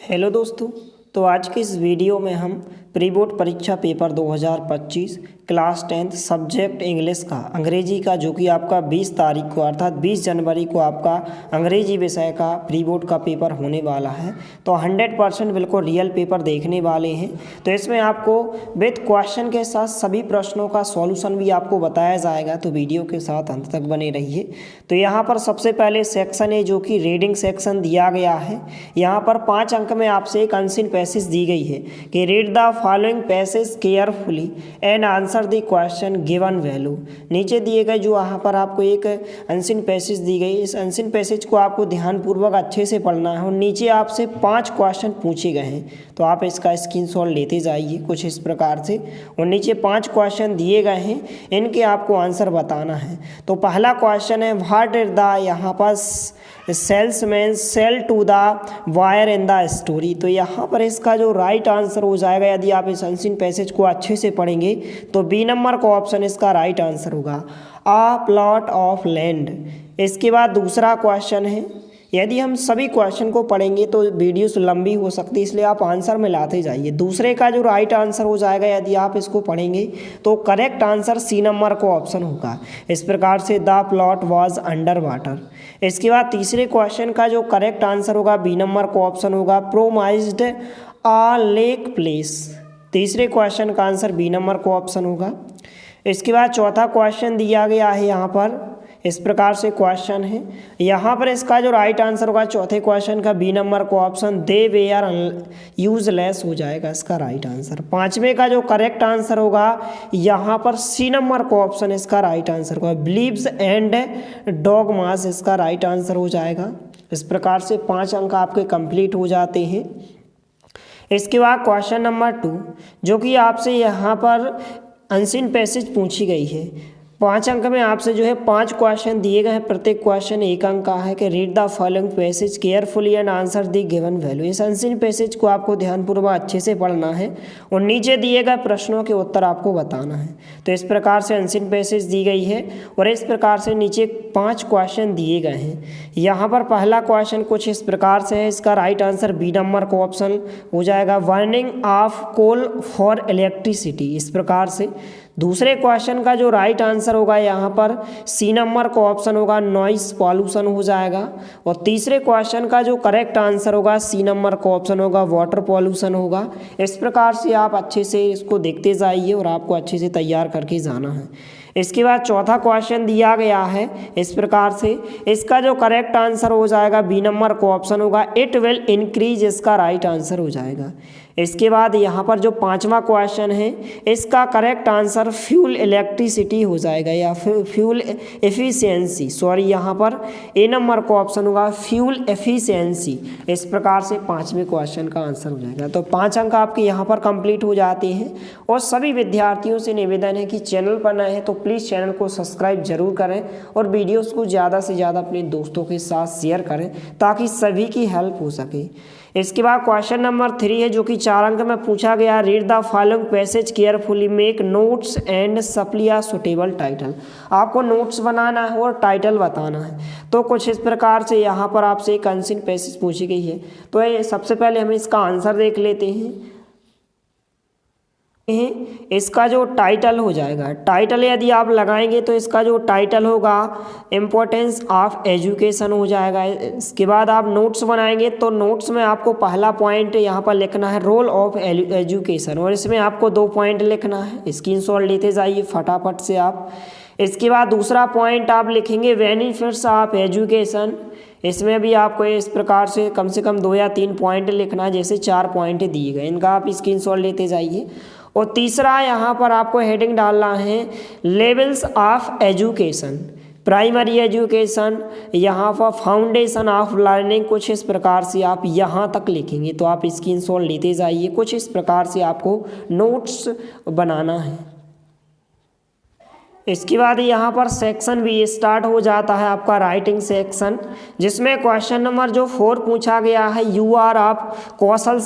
Hello दोस्तों। तो आज की इस वीडियो में हम प्री बोर्ड परीक्षा paper 2025 class 10th subject English का अंग्रेजी का जो कि आपका 20 तारीख को अर्थात 20 जनवरी को आपका अंग्रेजी विषय का प्री बोर्ड का पेपर होने वाला है। तो 100% बिल्कुल रियल पेपर देखने वाले हैं। तो इसमें आपको विद क्वेश्चन के साथ सभी प्रश्नों का सॉल्यूशन भी आपको बताया जाएगा। तो वीडियो के साथ अंत तक बने रहिए। तो यहाँ पर सबसे पहले सेक्शन है जो कि रीडिंग सेक्शन दिया गया है। यहाँ पर 5 अंक में आपसे एक अनसीन पैसेज दी गई है कि read the following passage carefully and answer the question given value. नीचे दिए गए जो यहाँ पर आपको एक अनसीन पैसेज दी गई, इस अनसीन पैसेज को आपको ध्यानपूर्वक अच्छे से पढ़ना है और नीचे आपसे 5 क्वेश्चन पूछे गए हैं। तो आप इसका स्क्रीनशॉट लेते जाइए कुछ इस प्रकार से, और नीचे 5 क्वेश्चन दिए गए हैं, इनके आपको आंसर बताना है। तो पहला क्वेश्चन है व्हाट इज द, यहाँ पर salesman sell to the buyer in the story. तो यहाँ पर इसका जो राइट आंसर हो जाएगा, यदि आप इस अनसीन पैसेज को अच्छे से पढ़ेंगे तो बी नंबर का ऑप्शन इसका राइट आंसर होगा, अ प्लॉट ऑफ लैंड। इसके बाद दूसरा क्वेश्चन है, यदि हम सभी क्वेश्चन को पढ़ेंगे तो वीडियो लंबी हो सकती है, इसलिए आप आंसर मिलाते जाइए। दूसरे का जो राइट आंसर हो जाएगा, यदि आप इसको पढ़ेंगे तो करेक्ट आंसर सी नंबर को ऑप्शन होगा। इस प्रकार से the plot was under water. इसके बाद तीसरे क्वेश्चन का जो करेक्ट आंसर होगा बी नंबर को ऑप्शन होगा, प्रोमाइज्ड अ लेक प्लेस। तीसरे क्वेश्चन का आंसर बी नंबर को ऑप्शन होगा। इसके बाद चौथा क्वेश्चन दिया गया है, यहाँ पर इस प्रकार से क्वेश्चन है। यहाँ पर इसका जो राइट आंसर होगा चौथे क्वेश्चन का बी नंबर को ऑप्शन दे वेयर यूजलेस हो जाएगा इसका राइट आंसर। पांचवें का जो करेक्ट आंसर होगा यहाँ पर सी नंबर को ऑप्शन इसका राइट आंसर होगा, बिलीव्स एंड डॉगमास इसका राइट आंसर हो जाएगा। इस प्रकार से 5 अंक आपके कंप्लीट हो जाते हैं। इसके बाद क्वेश्चन नंबर 2 जो कि आपसे यहाँ पर अनसीन पैसेज पूछी गई है। 5 अंक में आपसे जो है 5 क्वेश्चन दिए गए हैं, प्रत्येक क्वेश्चन 1 अंक का है कि read the following passage carefully and answer the given value. इस अनसीन पैसेज को आपको ध्यानपूर्वक अच्छे से पढ़ना है और नीचे दिए गए प्रश्नों के उत्तर आपको बताना है। तो इस प्रकार से अनसीन पैसेज दी गई है और इस प्रकार से नीचे 5 क्वेश्चन दिए गए हैं। यहाँ पर पहला क्वेश्चन कुछ इस प्रकार से है, इसका राइट आंसर बी नंबर को ऑप्शन हो जाएगा, burning of coal for electricity. इस प्रकार से दूसरे क्वेश्चन का जो राइट आंसर होगा यहाँ पर सी नंबर को ऑप्शन होगा, नॉइस पॉल्यूशन हो जाएगा। और तीसरे क्वेश्चन का जो करेक्ट आंसर होगा सी नंबर को ऑप्शन होगा, वाटर पॉल्यूशन होगा। इस प्रकार से आप अच्छे से इसको देखते जाइए और आपको अच्छे से तैयार करके जाना है। इसके बाद चौथा क्वेश्चन दिया गया है इस प्रकार से, इसका जो करेक्ट आंसर हो जाएगा बी नंबर को ऑप्शन होगा, इट विल इंक्रीज इसका राइट आंसर हो जाएगा। इसके बाद यहाँ पर जो 5वां क्वेश्चन है इसका करेक्ट आंसर फ्यूल इलेक्ट्रिसिटी हो जाएगा या फ्यूल एफिशिएंसी, सॉरी यहाँ पर ए नंबर को ऑप्शन होगा, फ्यूल एफिशिएंसी। इस प्रकार से 5वें क्वेश्चन का आंसर हो जाएगा। तो 5 अंक आपके यहाँ पर कंप्लीट हो जाते हैं। और सभी विद्यार्थियों से निवेदन है कि चैनल पर नए हैं तो प्लीज़ चैनल को सब्सक्राइब जरूर करें और वीडियोस को ज़्यादा से ज़्यादा अपने दोस्तों के साथ शेयर करें ताकि सभी की हेल्प हो सके। इसके बाद क्वेश्चन नंबर 3 है जो कि 4 अंक में पूछा गया, read the following passage carefully, make notes and supply a suitable title. आपको नोट्स बनाना है और टाइटल बताना है। तो कुछ इस प्रकार से यहाँ पर आपसे एक अनसीन पैसेज पूछी गई है। तो ये सबसे पहले हम इसका आंसर देख लेते हैं। इसका जो टाइटल हो जाएगा, टाइटल यदि आप लगाएंगे तो इसका जो टाइटल होगा इम्पोर्टेंस ऑफ एजुकेशन हो जाएगा। इसके बाद आप नोट्स बनाएंगे तो नोट्स में आपको पहला पॉइंट यहाँ पर लिखना है रोल ऑफ एजुकेशन, और इसमें आपको 2 पॉइंट लिखना है। स्क्रीनशॉट लेते जाइए फटाफट से आप। इसके बाद दूसरा पॉइंट आप लिखेंगे बेनिफिट्स ऑफ एजुकेशन। इसमें भी आपको इस प्रकार से कम 2 या 3 पॉइंट लिखना है, जैसे 4 पॉइंट दिए गए, इनका आप स्क्रीनशॉट लेते जाइए। और तीसरा यहाँ पर आपको हेडिंग डालना है levels of education, primary education, यहाँ पर फाउंडेशन ऑफ लर्निंग। कुछ इस प्रकार से आप यहाँ तक लिखेंगे। तो आप स्क्रीनशॉट लेते जाइए। कुछ इस प्रकार से आपको नोट्स बनाना है। इसके बाद यहाँ पर सेक्शन भी स्टार्ट हो जाता है आपका राइटिंग सेक्शन, जिसमें क्वेश्चन नंबर जो 4 पूछा गया है, you are of Kaushal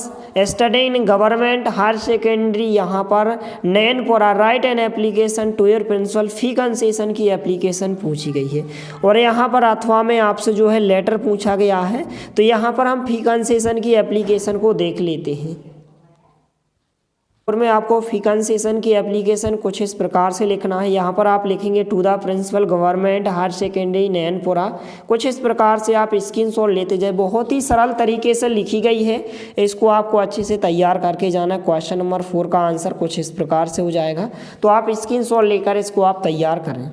study in government higher secondary, यहाँ पर Nainpura, write an application to your principal, fee concession की एप्लीकेशन पूछी गई है। और यहाँ पर अथवा में आपसे जो है लेटर पूछा गया है, तो यहाँ पर हम फी कंसेशन की एप्लीकेशन को देख लेते हैं। और में आपको फी कंसेशन की एप्लीकेशन कुछ इस प्रकार से लिखना है। यहाँ पर आप लिखेंगे to the principal government higher secondary Nainpura, कुछ इस प्रकार से आप स्क्रीनशॉट लेते जाए। बहुत ही सरल तरीके से लिखी गई है, इसको आपको अच्छे से तैयार करके जाना है। क्वेश्चन नंबर 4 का आंसर कुछ इस प्रकार से हो जाएगा, तो आप स्क्रीनशॉट लेकर इसको आप तैयार करें।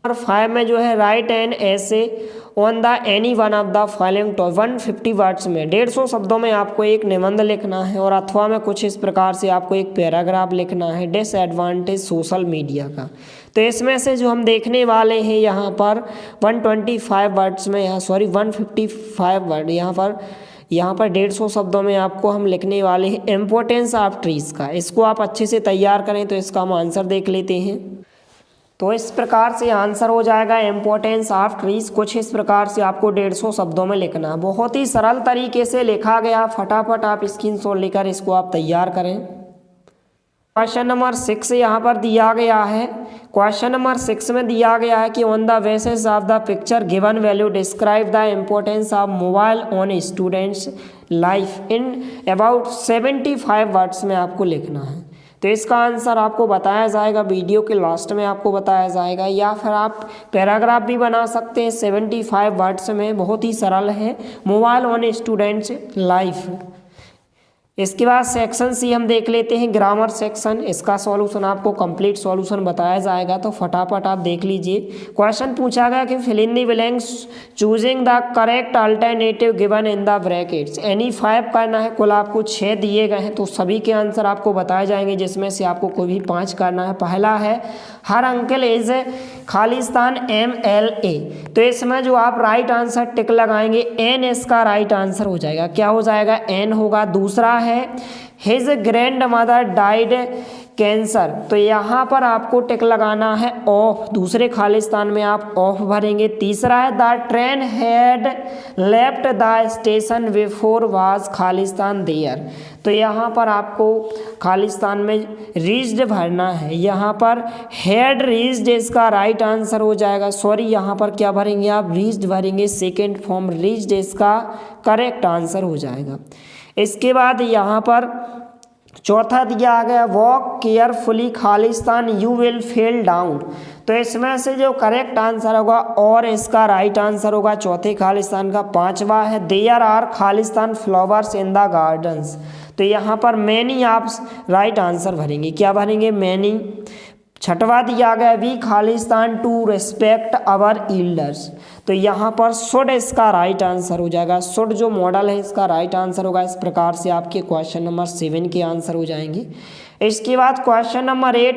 नंबर 5 में जो है राइट एन ऐसे on the any one of the following 150 words में, 150 शब्दों में आपको एक निबंध लिखना है। और अथवा में कुछ इस प्रकार से आपको एक पैराग्राफ लिखना है डिसएडवांटेज सोशल मीडिया का। तो इसमें से जो हम देखने वाले हैं यहाँ पर 125 वर्ड्स में, 155 वर्ड, यहाँ पर 150 शब्दों में आपको हम लिखने वाले हैं इम्पोर्टेंस ऑफ ट्रीज का। इसको आप अच्छे से तैयार करें तो इसका हम आंसर देख लेते हैं। तो इस प्रकार से आंसर हो जाएगा इम्पोर्टेंस ऑफ ट्रीज, कुछ इस प्रकार से आपको 150 शब्दों में लिखना है। बहुत ही सरल तरीके से लिखा गया, फटाफट आप स्क्रीनशॉट लेकर इसको आप तैयार करें। क्वेश्चन नंबर 6 यहाँ पर दिया गया है। क्वेश्चन नंबर 6 में दिया गया है कि on the basis of the picture given value describe the importance of mobile on students life in about 75 words में आपको लिखना है। तो इसका आंसर आपको बताया जाएगा, वीडियो के लास्ट में आपको बताया जाएगा, या फिर आप पैराग्राफ भी बना सकते हैं 75 वर्ड्स में। बहुत ही सरल है, मोबाइल ऑन स्टूडेंट्स लाइफ। इसके बाद सेक्शन सी हम देख लेते हैं, ग्रामर सेक्शन। इसका सॉल्यूशन आपको कंप्लीट सॉल्यूशन बताया जाएगा, तो फटाफट आप देख लीजिए। क्वेश्चन पूछा गया कि fill in the blanks choosing the correct alternative given in the brackets, any 5 करना है। कुल आपको 6 दिए गए हैं, तो सभी के आंसर आपको बताए जाएंगे, जिसमें से आपको कोई भी 5 करना है। पहला है हर अंकल इज खालिस्तान MLA, तो इसमें जो आप राइट आंसर टिक लगाएंगे N इसका राइट आंसर हो जाएगा। क्या हो जाएगा? N होगा। दूसरा है his grand mother died cancer, तो यहाँ पर आपको टिक लगाना है ऑफ, दूसरे खालिस्तान में आप ऑफ भरेंगे। तीसरा है the train had left the station before was Khalistan there, तो यहाँ पर आपको खालिस्तान में रीच्ड भरना है। यहाँ पर हैड रीच्ड इसका राइट आंसर हो जाएगा। सॉरी, यहाँ पर क्या भरेंगे आप? रीच्ड भरेंगे, सेकेंड फॉर्म रीच्ड इसका करेक्ट आंसर हो जाएगा। इसके बाद यहाँ पर चौथा दिया गया walk carefully Khalistan you will fell down, तो इसमें से जो करेक्ट आंसर होगा और इसका राइट आंसर होगा चौथे खालिस्तान का। पांचवा है there are Khalistan flowers in the gardens, तो यहाँ पर मैनी आप राइट आंसर भरेंगे। क्या भरेंगे? मैनी। छठवा दिया गया we Khalistan to respect our elders, तो यहाँ पर शुड इसका राइट आंसर हो जाएगा। शुड जो मॉडल है इसका राइट आंसर होगा। इस प्रकार से आपके क्वेश्चन नंबर 7 के आंसर हो जाएंगे। इसके बाद क्वेश्चन नंबर 8,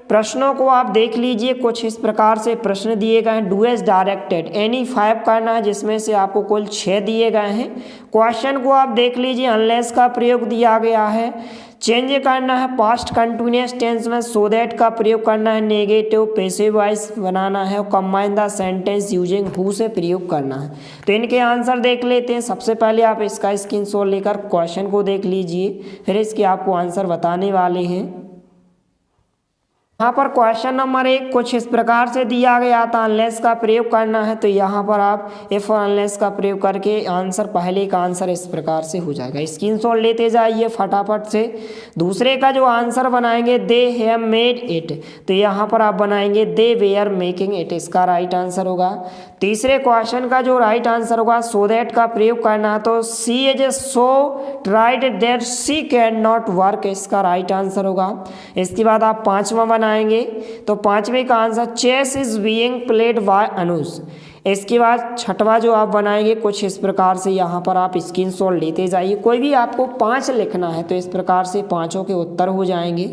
प्रश्नों को आप देख लीजिए। कुछ इस प्रकार से प्रश्न दिए गए हैं। डू एज डायरेक्टेड, एनी 5 करना है, जिसमें से आपको कुल 6 दिए गए हैं। क्वेश्चन को आप देख लीजिए। अनलेस का प्रयोग दिया गया है, चेंज करना है पास्ट कंटिन्यूअस टेंस में, सो दैट का प्रयोग करना है, नेगेटिव पैसिव वॉइस बनाना है, और combine the sentence using who से प्रयोग करना है। तो इनके आंसर देख लेते हैं। सबसे पहले आप इसका स्क्रीनशॉट लेकर क्वेश्चन को देख लीजिए, फिर इसके आपको आंसर बताने वाले हैं। यहाँ पर क्वेश्चन नंबर 1 कुछ इस प्रकार से दिया गया था, अनलेस का प्रयोग करना है, तो यहाँ पर आप इफ और अनलेस का प्रयोग करके आंसर, पहले का आंसर इस प्रकार से हो जाएगा। स्क्रीनशॉट लेते जाइए फटाफट से। दूसरे का जो आंसर बनाएंगे दे हैव मेड इट, तो यहाँ पर आप बनाएंगे दे वेयर मेकिंग इट, इसका राइट आंसर होगा। तीसरे क्वेश्चन का जो राइट आंसर होगा सो दैट का प्रयोग करना है, तो she is so tired that she can not work, इसका राइट आंसर होगा। इसके बाद आप पांचवा बनाएंगे, तो पांचवे का answer chess is being played by Anuj. इसके बाद छठवा जो आप बनाएंगे कुछ इस प्रकार से, यहाँ पर आप स्क्रीनशॉट लेते जाइए। कोई भी आपको 5 लिखना है, तो इस प्रकार से पांचों के उत्तर हो जाएंगे।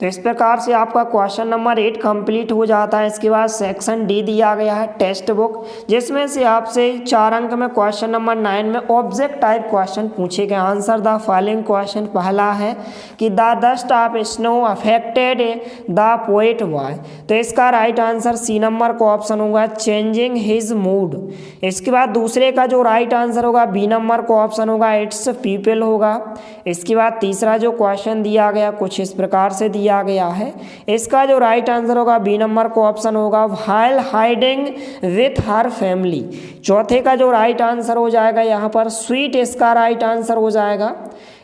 तो इस प्रकार से आपका क्वेश्चन नंबर 8 कंप्लीट हो जाता है। इसके बाद सेक्शन डी दिया गया है टेक्स्ट बुक, जिसमें से आपसे 4 अंक में क्वेश्चन नंबर 9 में ऑब्जेक्ट टाइप क्वेश्चन पूछे गए। Answer the following question. पहला है कि the dust of snow affected the poet why. तो इसका राइट आंसर सी नंबर का ऑप्शन होगा चेंजिंग हिज मूड। इसके बाद दूसरे का जो राइट आंसर होगा बी नंबर का ऑप्शन होगा इट्स पीपल होगा। इसके बाद तीसरा जो क्वेश्चन दिया गया कुछ इस प्रकार से दिया गया है। इसका जो राइट आंसर होगा बी नंबर को ऑप्शन होगा while hiding with her family. चौथे का जो राइट आंसर हो जाएगा यहाँ पर स्वीट, इसका राइट आंसर हो जाएगा।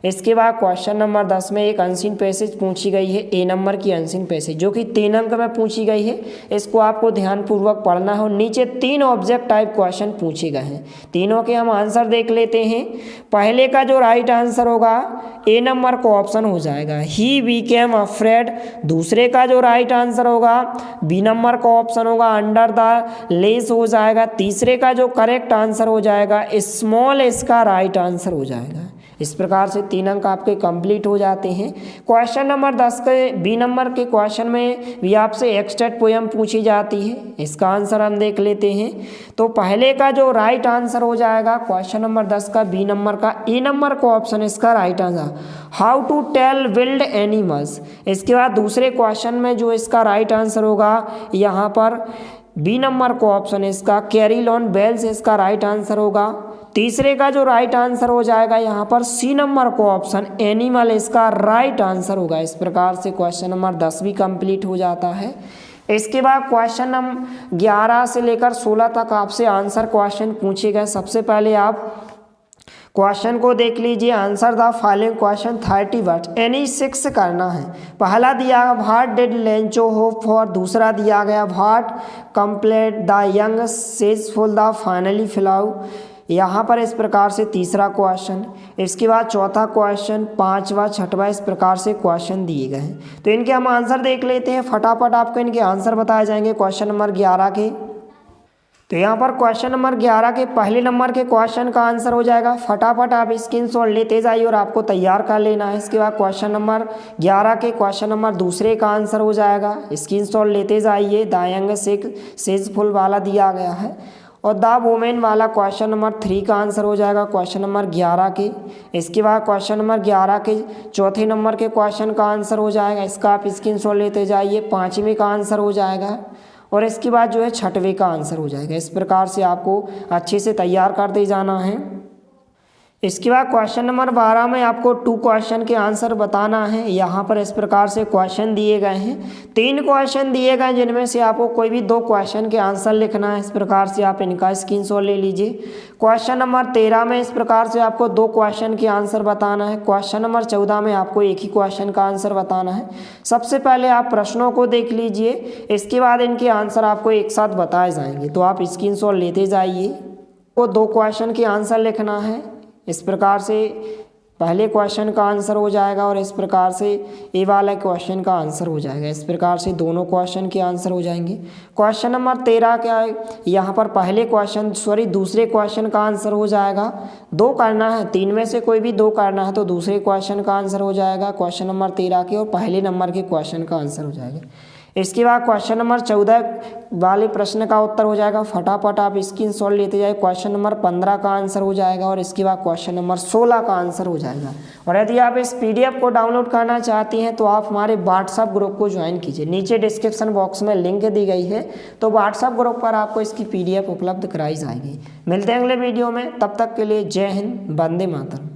इसके बाद क्वेश्चन नंबर 10 में एक अनसीन पैसेज पूछी गई है, ए नंबर की अनसीन पैसेज, जो कि 3 अंक में पूछी गई है। इसको आपको ध्यानपूर्वक पढ़ना है। नीचे 3 ऑब्जेक्ट टाइप क्वेश्चन पूछे गए हैं, तीनों के हम आंसर देख लेते हैं। पहले का जो राइट आंसर होगा ए नंबर को ऑप्शन हो जाएगा ही बिकेम अफ्रेड। दूसरे का जो राइट आंसर होगा बी नंबर का ऑप्शन होगा अंडर द लेस हो जाएगा। तीसरे का जो करेक्ट आंसर हो जाएगा स्मॉल, इसका राइट आंसर हो जाएगा। इस प्रकार से 3 अंक आपके कंप्लीट हो जाते हैं। क्वेश्चन नंबर 10 के बी नंबर के क्वेश्चन में भी आपसे एक्सटेट पोएम पूछी जाती है। इसका आंसर हम देख लेते हैं। तो पहले का जो राइट आंसर हो जाएगा क्वेश्चन नंबर 10 का बी नंबर का ए नंबर का ऑप्शन, इसका right answer how to tell wild animals. इसके बाद दूसरे क्वेश्चन में जो इसका राइट आंसर होगा यहाँ पर बी नंबर को ऑप्शन इसका कैरी ऑन बेल्स, इसका राइट आंसर होगा। तीसरे का जो राइट आंसर हो जाएगा यहाँ पर सी नंबर को ऑप्शन एनिमल, इसका राइट आंसर होगा। इस प्रकार से क्वेश्चन नंबर 10 भी कंप्लीट हो जाता है। इसके बाद क्वेश्चन नंबर 11 से लेकर 16 तक आपसे आंसर क्वेश्चन पूछे गए। सबसे पहले आप क्वेश्चन को देख लीजिए। Answer the following question 30 words any 6 करना है। पहला दिया गया what did Lencho hope for. दूसरा दिया गया what complete the young seagull the finally flow. यहाँ पर इस प्रकार से तीसरा क्वेश्चन। इसके बाद चौथा क्वेश्चन, पांचवा, छठवा, इस प्रकार से क्वेश्चन दिए गए हैं। तो इनके हम आंसर देख लेते हैं। फटाफट आपको इनके आंसर बताए जाएंगे क्वेश्चन नंबर 11 के। तो यहाँ पर क्वेश्चन नंबर 11 के पहले नंबर के क्वेश्चन का आंसर हो जाएगा। फटाफट आप स्क्रीनशॉट लेते जाइए और आपको तैयार कर लेना है। इसके बाद क्वेश्चन नंबर 11 के क्वेश्चन नंबर दूसरे का आंसर हो जाएगा। स्क्रीनशॉट लेते जाइए। द यंग सेजफुल वाला दिया गया है और द वुमेन वाला क्वेश्चन नंबर 3 का आंसर हो जाएगा क्वेश्चन नंबर 11 के। इसके बाद क्वेश्चन नंबर 11 के चौथे नंबर के क्वेश्चन का आंसर हो जाएगा। इसका आप स्क्रीनशॉट लेते जाइए। पाँचवें का आंसर हो जाएगा और इसके बाद जो है छठवें का आंसर हो जाएगा। इस प्रकार से आपको अच्छे से तैयार करते जाना है। इसके बाद क्वेश्चन नंबर 12 में आपको 2 क्वेश्चन के आंसर बताना है। यहाँ पर इस प्रकार से क्वेश्चन दिए गए हैं। 3 क्वेश्चन दिए गए जिनमें से आपको कोई भी 2 क्वेश्चन के आंसर लिखना है। इस प्रकार से आप इनका स्क्रीनशॉट ले लीजिए। क्वेश्चन नंबर 13 में इस प्रकार से आपको 2 क्वेश्चन के आंसर बताना है। क्वेश्चन नंबर 14 में आपको एक ही क्वेश्चन का आंसर बताना है। सबसे पहले आप प्रश्नों को देख लीजिए, इसके बाद इनके आंसर आपको एक साथ बताए जाएंगे। तो आप स्क्रीनशॉट लेते जाइए। वो 2 क्वेश्चन के आंसर लिखना है। इस प्रकार से पहले क्वेश्चन का आंसर हो जाएगा और इस प्रकार से ए वाला क्वेश्चन का आंसर हो जाएगा। इस प्रकार से दोनों क्वेश्चन के आंसर हो जाएंगे। क्वेश्चन नंबर 13 क्या है, यहाँ पर दूसरे क्वेश्चन का आंसर हो जाएगा। 2 करना है, 3 में से कोई भी 2 करना है तो दूसरे क्वेश्चन का आंसर हो जाएगा क्वेश्चन नंबर 13 के, और पहले नंबर के क्वेश्चन का आंसर हो जाएगा। इसके बाद क्वेश्चन नंबर 14 वाले प्रश्न का उत्तर हो जाएगा। फटाफट आप स्क्रीनशॉट लेते जाए। क्वेश्चन नंबर 15 का आंसर हो जाएगा और इसके बाद क्वेश्चन नंबर 16 का आंसर हो जाएगा। और यदि आप इस PDF को डाउनलोड करना चाहती हैं तो आप हमारे व्हाट्सएप ग्रुप को ज्वाइन कीजिए। नीचे डिस्क्रिप्शन बॉक्स में लिंक दी गई है, तो व्हाट्सएप ग्रुप पर आपको इसकी PDF उपलब्ध कराई जाएगी। मिलते हैं अगले वीडियो में, तब तक के लिए जय हिंद, वंदे मातरम।